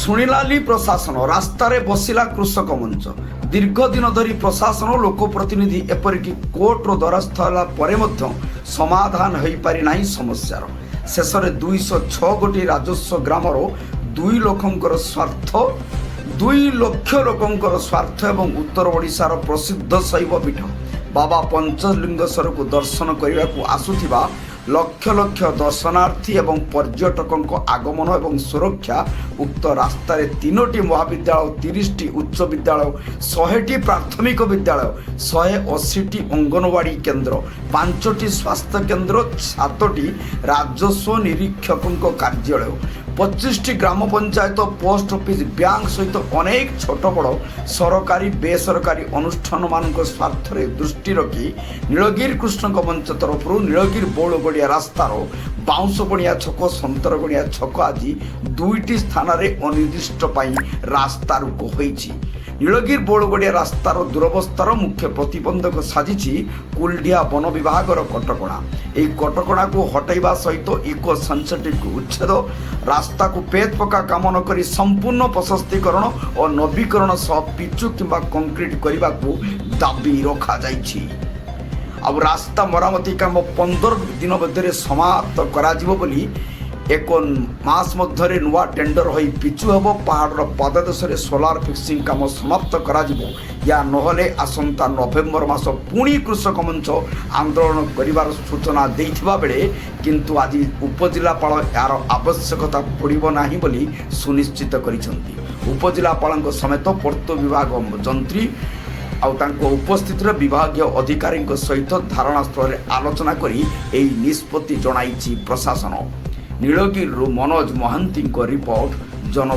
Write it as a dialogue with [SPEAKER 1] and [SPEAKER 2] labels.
[SPEAKER 1] ଶୁଣିଲାନି ପ୍ରଶାସନ, ରାସ୍ତାରେ ବସିଲା କୃଷକ ମଞ୍ଚ। ଦୀର୍ଘ ଦିନ ଧରି ପ୍ରଶାସନ, ଲୋକପ୍ରତିନିଧି ଏପରିକି କୋର୍ଟର ଦ୍ୱାରସ୍ଥ ହେଲା ପରେ ମଧ୍ୟ ସମାଧାନ ହୋଇପାରି ନାହିଁ ସମସ୍ୟାର। ଶେଷରେ 206 ଗୋଟି ରାଜସ୍ୱ ଗ୍ରାମର 2 ଲୋକଙ୍କର ସ୍ୱାର୍ଥ, 2 ଲକ୍ଷ ଲୋକଙ୍କର ସ୍ୱାର୍ଥ ଏବଂ ଉତ୍ତର ଓଡ଼ିଶାର ପ୍ରସିଦ୍ଧ ଶୈବ ପୀଠ ବାବା ପଞ୍ଚଲିଙ୍ଗେଶ୍ୱରକୁ ଦର୍ଶନ କରିବାକୁ ଆସୁଥିବା ଲକ୍ଷ ଲକ୍ଷ ଦର୍ଶନାର୍ଥୀ ଏବଂ ପର୍ଯ୍ୟଟକଙ୍କ ଆଗମନ ଏବଂ ସୁରକ୍ଷା। ଉକ୍ତ ରାସ୍ତାରେ 3ଟି ମହାବିଦ୍ୟାଳୟ, 30ଟି ଉଚ୍ଚ ବିଦ୍ୟାଳୟ, 100ଟି ପ୍ରାଥମିକ ବିଦ୍ୟାଳୟ, 180ଟି ଅଙ୍ଗନବାଡ଼ି କେନ୍ଦ୍ର, 5ଟି ସ୍ୱାସ୍ଥ୍ୟ କେନ୍ଦ୍ର, 7ଟି ରାଜସ୍ୱ ନିରୀକ୍ଷକଙ୍କ କାର୍ଯ୍ୟାଳୟ, 25ଟି ଗ୍ରାମ ପଞ୍ଚାୟତ, ପୋଷ୍ଟ ଅଫିସ୍, ବ୍ୟାଙ୍କ ସହିତ ଅନେକ ଛୋଟ ବଡ଼ ସରକାରୀ ବେସରକାରୀ ଅନୁଷ୍ଠାନମାନଙ୍କ ସ୍ୱାର୍ଥରେ ଦୃଷ୍ଟି ରଖି ନୀଳଗିରି କୃଷ୍ଣଙ୍କ ମଞ୍ଚ ତରଫରୁ ନୀଳଗିରି ବଉଳଗଡ଼ିଆ ରାସ୍ତାର ବାଉଁଶଗଣିଆ ଛକ, ସନ୍ତରଗଣିଆ ଛକ ଆଜି 2ଟି ସ୍ଥାନରେ ଅନିର୍ଦ୍ଦିଷ୍ଟ ପାଇଁ ରାସ୍ତା ରୋକ ହୋଇଛି। ନୀଳଗିରି ବଉଳଗଡ଼ିଆ ରାସ୍ତାର ଦୁରବସ୍ଥାର ମୁଖ୍ୟ ପ୍ରତିବନ୍ଧକ ସାଜିଛି କୁଲଡିହା ବନ ବିଭାଗର କଟକଣା। ଏହି କଟକଣାକୁ ହଟାଇବା ସହିତ ଇକୋ ସେନ୍ସିଟିଭ୍ ଉଚ୍ଛେଦ, ରାସ୍ତାକୁ ପେଚ ପକା କାମ ନ କରି ସମ୍ପୂର୍ଣ୍ଣ ପ୍ରଶସ୍ତୀକରଣ ଓ ନବୀକରଣ ସହ ପିଚୁ କିମ୍ବା କଂକ୍ରିଟ କରିବାକୁ ଦାବି ରଖାଯାଇଛି। ଆଉ ରାସ୍ତା ମରାମତି କାମ 15 ଦିନ ମଧ୍ୟରେ ସମାପ୍ତ କରାଯିବ ବୋଲି 1 ମାସ ମଧ୍ୟରେ ନୂଆ ଟେଣ୍ଡର ହୋଇ ପିଚୁ ହେବ। ପାହାଡ଼ର ପାଦଦେଶରେ ସୋଲାର ଫିକ୍ସିଂ କାମ ସମାପ୍ତ କରାଯିବ। ଏହା ନହେଲେ ଆସନ୍ତା ନଭେମ୍ବର ମାସ ପୁଣି କୃଷକ ମଞ୍ଚ ଆନ୍ଦୋଳନ କରିବାର ସୂଚନା ଦେଇଥିବା ବେଳେ କିନ୍ତୁ ଆଜି ଉପଜିଲ୍ଲାପାଳ ଏହାର ଆବଶ୍ୟକତା ପଡ଼ିବ ନାହିଁ ବୋଲି ସୁନିଶ୍ଚିତ କରିଛନ୍ତି। ଉପଜିଲ୍ଲାପାଳଙ୍କ ସମେତ ପୂର୍ତ୍ତ ବିଭାଗ ଯନ୍ତ୍ରୀ ଆଉ ତାଙ୍କ ଉପସ୍ଥିତିରେ ବିଭାଗୀୟ ଅଧିକାରୀଙ୍କ ସହିତ ଧାରଣାସ୍ଥଳରେ ଆଲୋଚନା କରି ଏହି ନିଷ୍ପତ୍ତି ଜଣାଇଛି ପ୍ରଶାସନ। ନୀଳଗିରିରୁ ମନୋଜ ମହାନ୍ତିଙ୍କ ରିପୋର୍ଟ, ଜନ।